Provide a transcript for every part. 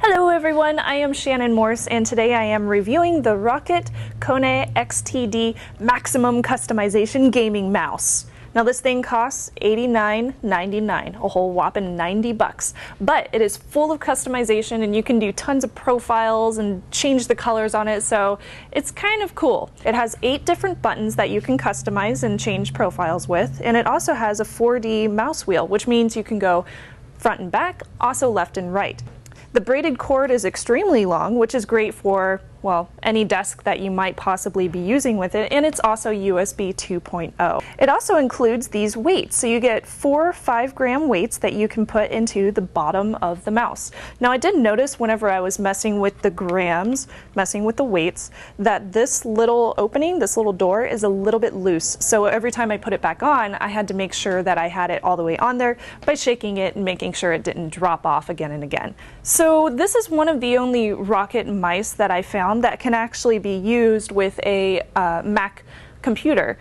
Hello everyone, I am Shannon Morse and today I am reviewing the Roccat Kane XTD Maximum Customization Gaming Mouse. Now this thing costs $89.99, a whole whopping 90 bucks, but it is full of customization and you can do tons of profiles and change the colors on it, so it's kind of cool. It has 8 different buttons that you can customize and change profiles with, and it also has a 4D mouse wheel, which means you can go front and back, also left and right. The braided cord is extremely long, which is great for, well, any desk that you might possibly be using with it, and it's also USB 2.0. It also includes these weights, so you get 4 5-gram weights that you can put into the bottom of the mouse. Now I did notice whenever I was messing with the grams, messing with the weights, that this little opening, this little door, is a little bit loose, so every time I put it back on, I had to make sure that I had it all the way on there by shaking it and making sure it didn't drop off again and again. So this is one of the only Roccat mice that I found that can actually be used with a Mac computer.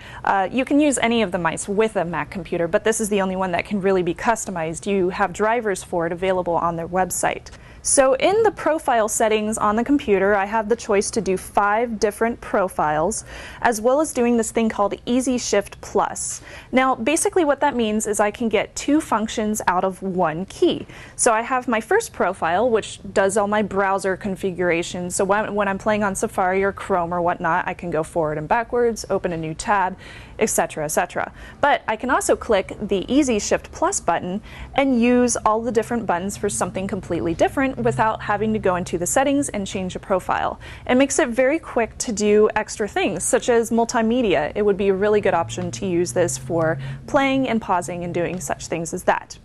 You can use any of the mice with a Mac computer, but this is the only one that can really be customized. You have drivers for it available on their website. So in the profile settings on the computer, I have the choice to do 5 different profiles, as well as doing this thing called Easy Shift Plus. Now, basically what that means is I can get 2 functions out of 1 key. So I have my first profile, which does all my browser configurations. So when I'm playing on Safari or Chrome or whatnot, I can go forward and backwards, open a new tab, etc., etc. But I can also click the Easy Shift Plus button and use all the different buttons for something completely different without having to go into the settings and change a profile. It makes it very quick to do extra things, such as multimedia. It would be a really good option to use this for playing and pausing and doing such things as that.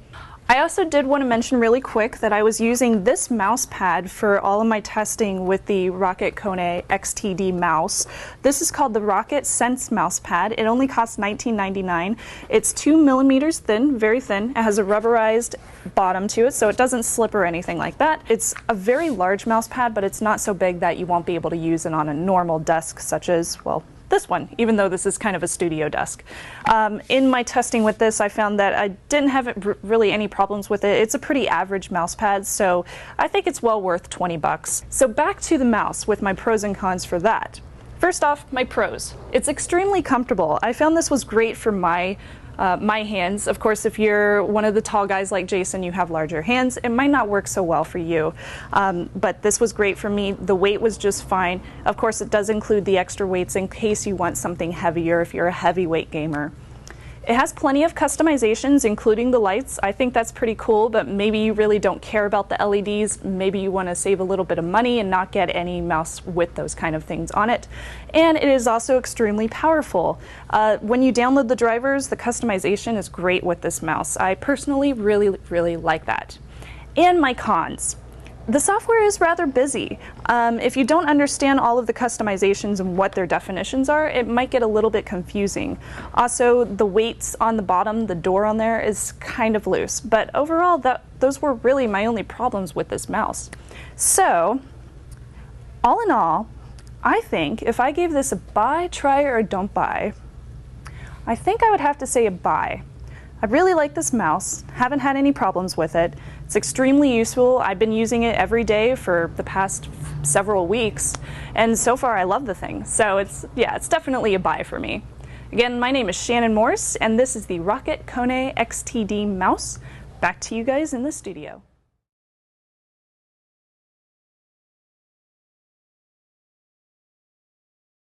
I also did want to mention really quick that I was using this mouse pad for all of my testing with the Roccat Kane XTD Mouse. This is called the Roccat Sense mouse pad. It only costs $19.99. It's 2 millimeters thin, very thin. It has a rubberized bottom to it, so it doesn't slip or anything like that. It's a very large mouse pad, but it's not so big that you won't be able to use it on a normal desk, such as, well, this one, even though this is kind of a studio desk. In my testing with this, I found that I didn't have really any problems with it. It's a pretty average mouse pad, so I think it's well worth 20 bucks. So back to the mouse with my pros and cons for that. First off, my pros. It's extremely comfortable. I found this was great for my hands. Of course, if you're one of the tall guys like Jason, you have larger hands, it might not work so well for you. But this was great for me. The weight was just fine. Of course, it does include the extra weights in case you want something heavier if you're a heavyweight gamer. It has plenty of customizations, including the lights. I think that's pretty cool, but maybe you really don't care about the LEDs. Maybe you want to save a little bit of money and not get any mouse with those kind of things on it. And it is also extremely powerful. When you download the drivers, the customization is great with this mouse. I personally really like that. And my cons. The software is rather busy. If you don't understand all of the customizations and what their definitions are, it might get a little bit confusing. Also, the weights on the bottom, the door on there, is kind of loose. But overall, those were really my only problems with this mouse. So, all in all, I think if I gave this a buy, try, or don't buy, I think I would have to say a buy. I really like this mouse, haven't had any problems with it. It's extremely useful. I've been using it every day for the past several weeks, and so far I love the thing. So it's definitely a buy for me. Again, my name is Shannon Morse, and this is the Roccat Kane XTD Mouse. Back to you guys in the studio.